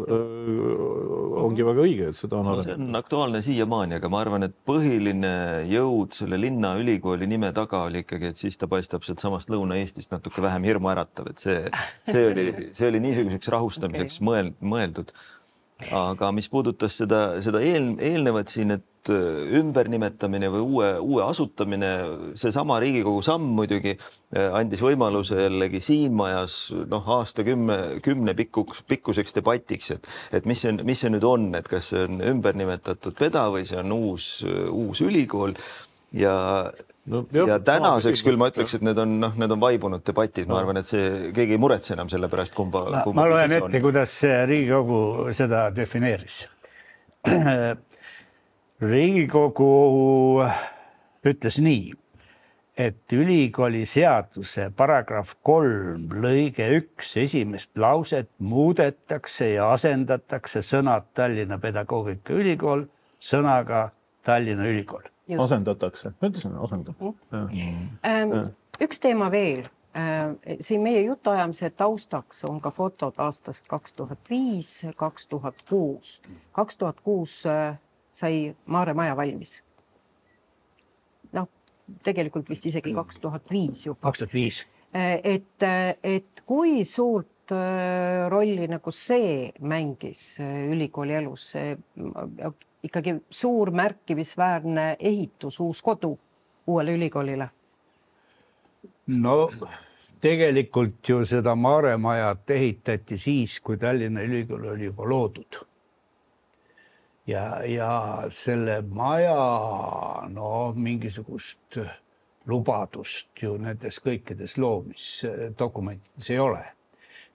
ongi väga õige, et seda on see on aktuaalne siiamaani, aga ma arvan, et põhiline jõud selle linnaülikooli nime taga oli ikkagi, et siis ta paistab sealt samast Lõuna-Eestist natuke vähem hirmu äratav, et see oli niisuguseks rahustamiseks mõeldud. Aga mis puudutas seda eelnevat siin, et ümbernimetamine või uue asutamine, see sama Riigikogu samm muidugi andis võimaluse jällegi siin majas aastakümne pikkuseks debatiks, et mis see nüüd on, et kas see on ümber nimetatud peda või see on uus ülikool ja tänaseks küll ma ütleks, et need on vaibunud debatid. Ma arvan, et keegi ei muretse enam selle pärast, kumba ma loen ette, kuidas Riigikogu seda defineeris. Riigikogu ütles nii, et ülikooli seaduse paragrahv 3 lõige 1 esimest lauset muudetakse ja asendatakse sõnad Tallinna Pedagoogika Ülikool sõnaga Tallinna Ülikool. Asendatakse. Ütlesin, Üks teema veel. Siin meie jutuajamise taustaks on ka fotod aastast 2005, 2006. 2006 sai Maare Maja valmis. Tegelikult vist isegi 2005 juba. 2005. Et kui suurt rolli nagu see mängis ülikooli elus, ikkagi suur märkimisväärne ehitus, uus kodu uuele ülikoolile? No tegelikult ju seda Maare Majat ehitati siis, kui Tallinna Ülikool oli juba loodud. Ja selle maja mingisugust lubadust ju nendes kõikides loomisdokumentides ei ole.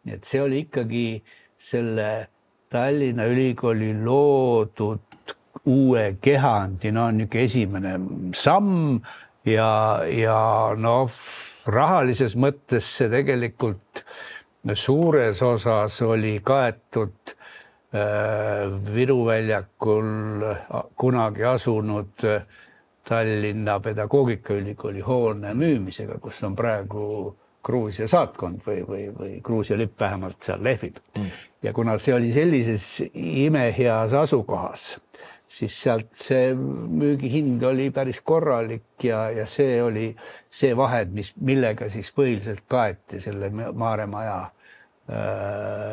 Nii et see oli ikkagi selle Tallinna Ülikooli loodud uue kehandi, niisugune esimene samm ja rahalises mõttes see tegelikult suures osas oli kaetud Viru väljakul kunagi asunud Tallinna Pedagoogikaülikooli hoone müümisega, kus on praegu Gruusia saatkond või Gruusia lipp vähemalt seal lehvib. Ja kuna see oli sellises imeheas asukohas, siis sealt see müügihind oli päris korralik ja see oli see vahed, millega siis põhiliselt kaeti selle Maare Maja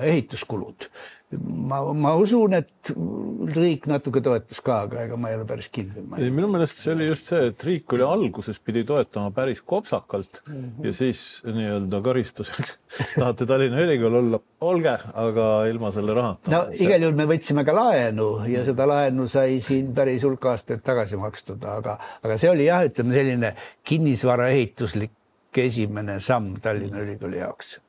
ehituskulud. Ma usun, et riik natuke toetas ka, aga ega ma ei ole päris kindel. Minu meelest see oli just see, et riik oli alguses pidi toetama päris kopsakalt ja siis nii-öelda karistuseks tahate Tallinna Ülikool olla, olge, aga ilma selle rahata. Igal juhul me võtsime ka laenu ja seda laenu sai siin päris hulk aastaid tagasi makstud, aga see oli jah, ütleme selline kinnisvaraehituslik sihuke esimene samm Tallinna Ülikooli jaoks.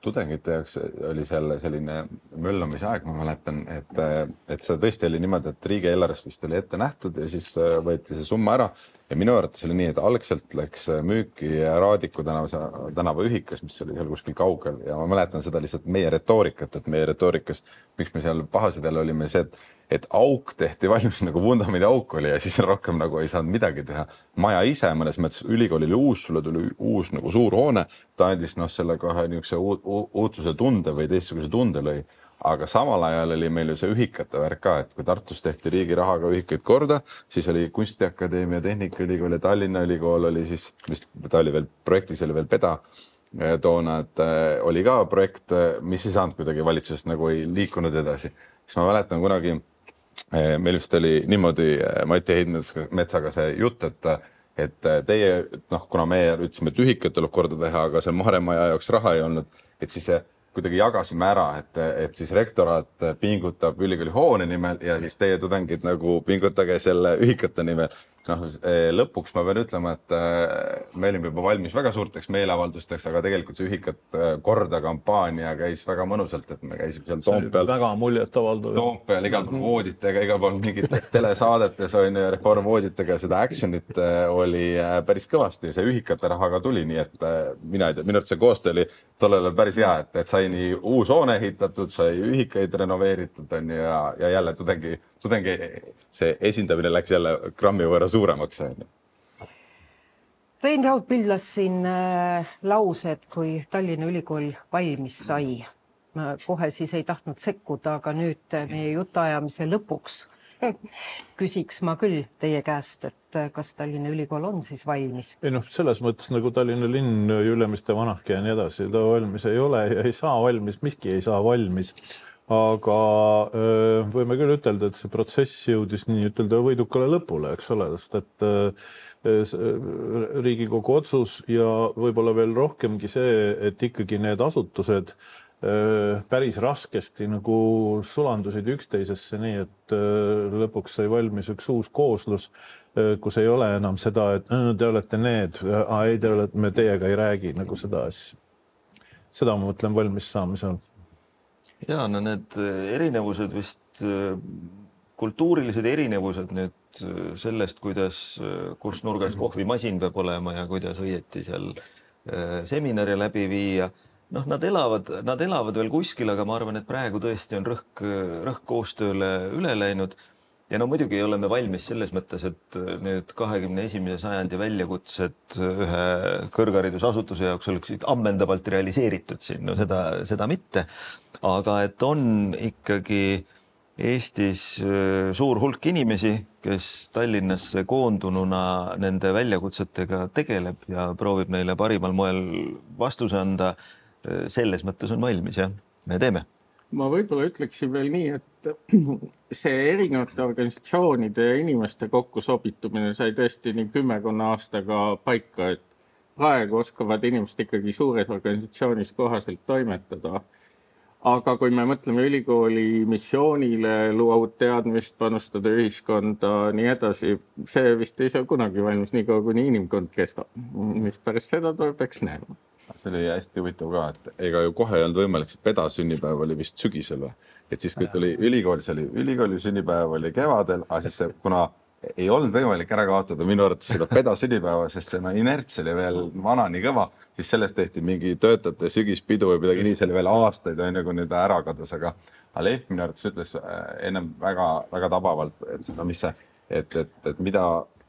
Tudengite jaoks oli seal selline möllamise aeg, ma mäletan, et see tõesti oli niimoodi, et riigieelarves vist oli ette nähtud ja siis võeti see summa ära ja minu arvates oli nii, et algselt läks müüki Raadiku tänava ühikas, mis oli seal kuskil kaugel ja ma mäletan seda lihtsalt meie retoorikat, et meie retoorikas, miks me seal pahased jälle olime see, et auk tehti valmis nagu vundamendi auk oli ja siis rohkem nagu ei saanud midagi teha. Maja ise mõnes mõttes ülikool oli uus, sulle tuli uus nagu suur hoone, ta andis selle kohe niisuguse uudsuse tunde või teistsuguse tunde lõi, aga samal ajal oli meil ju see ühikate värk ka, et kui Tartus tehti riigi rahaga ühikaid korda, siis oli Kunstiakadeemia, Tehnikaülikool ja Tallinna Ülikool oli siis, mis ta oli veel, projektis oli veel PEDA toona, et oli ka projekt, mis ei saanud kuidagi valitsusest nagu ei liikunud edasi. Siis ma mäletan kunagi, meil vist oli niimoodi Mati Heidmetsaga see jutt, et teie, kuna meie ütlesime, et ühikat tuleb korda teha, aga see Maaremaja jaoks raha ei olnud, et siis kuidagi jagasime ära, et siis rektoraat pingutab ülikooli hoone nimel ja siis teie tudengid nagu pingutage selle ühikate nimel. Lõpuks ma pean ütlema, et me olime juba valmis väga suurteks meeleavaldusteks, aga tegelikult see ühikat korda kampaania käis väga mõnusalt, et me käisime seal Toompeal. Väga muljet avaldav. Toompeal igal pool vooditega, igal pool mingites telesaadetes on Reform vooditega ja seda actionit oli päris kõvasti. See ühikate rahaga tuli, nii et mina ei tea, minu arvates see koostöö oli tollel päris hea, et sai nii uus hoone ehitatud, sai ühikaid renoveeritud ja jälle tudengi see esindamine läks jälle grammi võrra suuremaks. Rein Raud pildas siin laused, kui Tallinna Ülikool valmis sai. Ma kohe siis ei tahtnud sekkuda, aga nüüd meie jutuajamise lõpuks küsiks ma küll teie käest, et kas Tallinna Ülikool on siis valmis? Ei selles mõttes nagu Tallinna linn, Ülemiste vanahki ja nii edasi, ta valmis ei ole ja ei saa valmis, miski ei saa valmis. Aga võime küll ütelda, et see protsess jõudis nii ütelda võidukale lõpule, eks ole, sest et Riigikogu otsus ja võib-olla veel rohkemgi see, et ikkagi need asutused päris raskesti nagu sulandusid üksteisesse nii, et lõpuks sai valmis üks uus kooslus, kus ei ole enam seda, et te olete need, ei, me teiega ei räägi nagu seda asja. Seda ma mõtlen valmis saamise on. Ja, no need erinevused vist, kultuurilised erinevused nüüd sellest, kus nurgas kohvimasin peab olema ja kuidas õieti seal seminari läbi viia. Nad elavad veel kuskil, aga ma arvan, et praegu tõesti on rõhk koostööle üle läinud. Ja muidugi ei ole me valmis selles mõttes, et nüüd 21. sajandi väljakutsed ühe kõrgharidusasutuse jaoks oleksid ammendavalt realiseeritud siin, seda mitte. Aga et on ikkagi Eestis suur hulk inimesi, kes Tallinnasse koondununa nende väljakutsetega tegeleb ja proovib neile parimal moel vastuse anda, selles mõttes on valmis, jah, me teeme. Ma võib-olla ütleksin veel nii, et see erinevate organisatsioonide ja inimeste kokku sobitumine sai tõesti nii 10 aastaga paika, et praegu oskavad inimesed ikkagi suures organisatsioonis kohaselt toimetada. Aga kui me mõtleme ülikooli missioonile, luua uut teadmist, panustada ühiskonda, nii edasi, see vist ei saa kunagi valmis nii kaua, kuni inimkond kestab. Mis pärast seda peaks näema. See oli hästi huvitav ka, et ega ju kohe ei olnud võimalik, see PEDA sünnipäev oli vist sügisel või? Et siis, kui tuli ülikooli sünnipäev oli kevadel, aga siis see, kuna ei olnud võimalik ära kaotada minu arvates seda PEDA sünnipäeva, sest see inerts oli veel vana nii kõva, siis sellest tehti mingi töötajate sügispidu või midagi nii, see oli veel aastaid, kui nüüd ära kadus, aga Leif minu arvates ütles ennem väga, väga tabavalt, et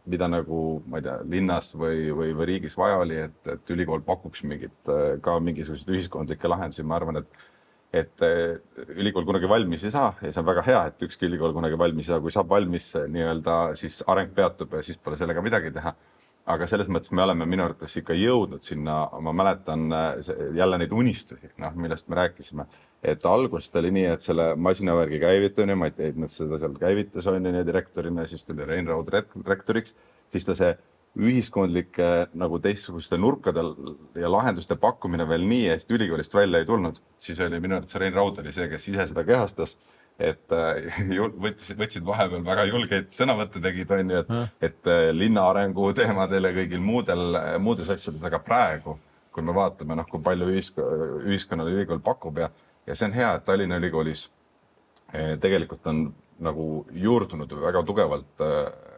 mida nagu, ma ei tea, linnas või riigis vaja oli, et ülikool pakuks mingisugused ühiskondlikke lahendusi. Ma arvan, et ülikool kunagi valmis ei saa ja see on väga hea, et ükski ülikool kunagi valmis ei saa. Kui saab valmis nii-öelda, siis areng peatub ja siis pole sellega midagi teha. Aga selles mõttes me oleme minu arvates ikka jõudnud sinna, ma mäletan jälle neid unistusi, millest me rääkisime. Et algusest oli nii, et selle masinavärgi käivitamine, ma ei tea, et nad seda seal käivitas on ja direktorina, siis tuli Rein Raud rektoriks, siis ta see ühiskondlike nagu teistsuguste nurkadel ja lahenduste pakkumine veel nii hästi ülikoolist välja ei tulnud, siis oli minu arvates Rein Raud oli see, kes ise seda kehastas et võtsid vahepeal väga julgeid sõnavõtte tegid, on ju, et linna arengu teemadel ja kõigil muudes asjades, aga praegu, kui me vaatame, kui palju ühiskonnale ülikool pakub ja see on hea, et Tallinna Ülikoolis tegelikult on nagu juurdunud väga tugevalt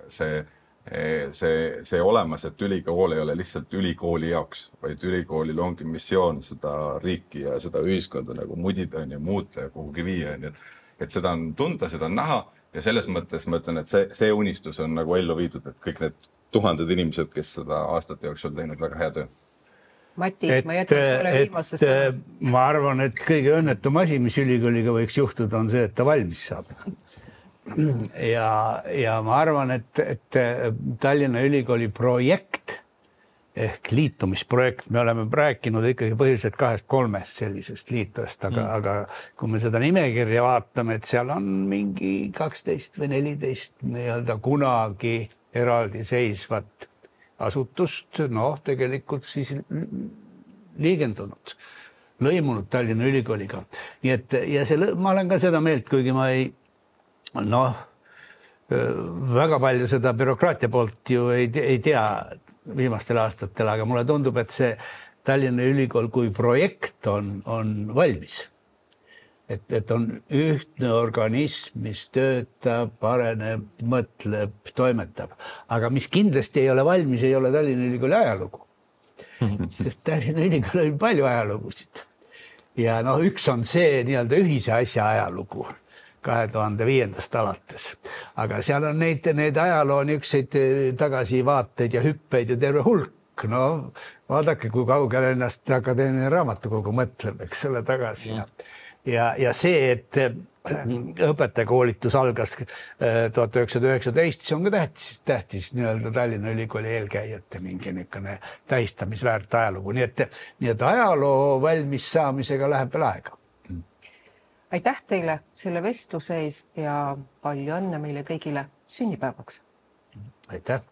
see olemas, et ülikool ei ole lihtsalt ülikooli jaoks, vaid ülikoolil ongi missioon seda riiki ja seda ühiskonda nagu mudida ja muuta ja kuhugi viia. Et seda on tunda, seda on näha ja selles mõttes ma ütlen, et see unistus on nagu ellu viidud, et kõik need tuhanded inimesed, kes seda aastate jooksul teinud väga hea töö. Mati, ma jätan sulle viimase sõna. Ma arvan, et kõige õnnetum asi, mis ülikooliga võiks juhtuda, on see, et ta valmis saab. Ja ma arvan, et Tallinna Ülikooli projekt ehk liitumisprojekt, me oleme rääkinud ikkagi põhiliselt 2-3 sellisest liitust, aga kui me seda nimekirja vaatame, et seal on mingi 12 või 14 nii-öelda kunagi eraldi seisvat asutust, tegelikult siis liigendunud, lõimunud Tallinna Ülikooliga. Nii et, ja ma olen ka seda meelt, kuigi ma väga palju seda bürokraatia poolt ju ei tea viimastel aastatel, aga mulle tundub, et see Tallinna Ülikool kui projekt on valmis. Et on ühtne organism, mis töötab, areneb, mõtleb, toimetab. Aga mis kindlasti ei ole valmis, ei ole Tallinna Ülikooli ajalugu. Sest Tallinna Ülikool on palju ajalugusid. Ja üks on see nii-öelda ühise asja ajalugu 2005. alates. Aga seal on neid ajaloo niisuguseid tagasivaateid ja hüppeid ja terve hulk. Vaadake, kui kaugel ennast akadeemiline raamatukogu mõtleb, eks ole, tagasi. Ja see, et õpetajakoolitus algas 1919, see on ka tähtis nii-öelda Tallinna Ülikooli eelkäijate mingi niisugune tähistamisväärt ajalugu. Nii et ajaloo valmis saamisega läheb veel aega. Aitäh teile selle vestluse eest ja palju õnne meile kõigile sünnipäevaks. Aitäh!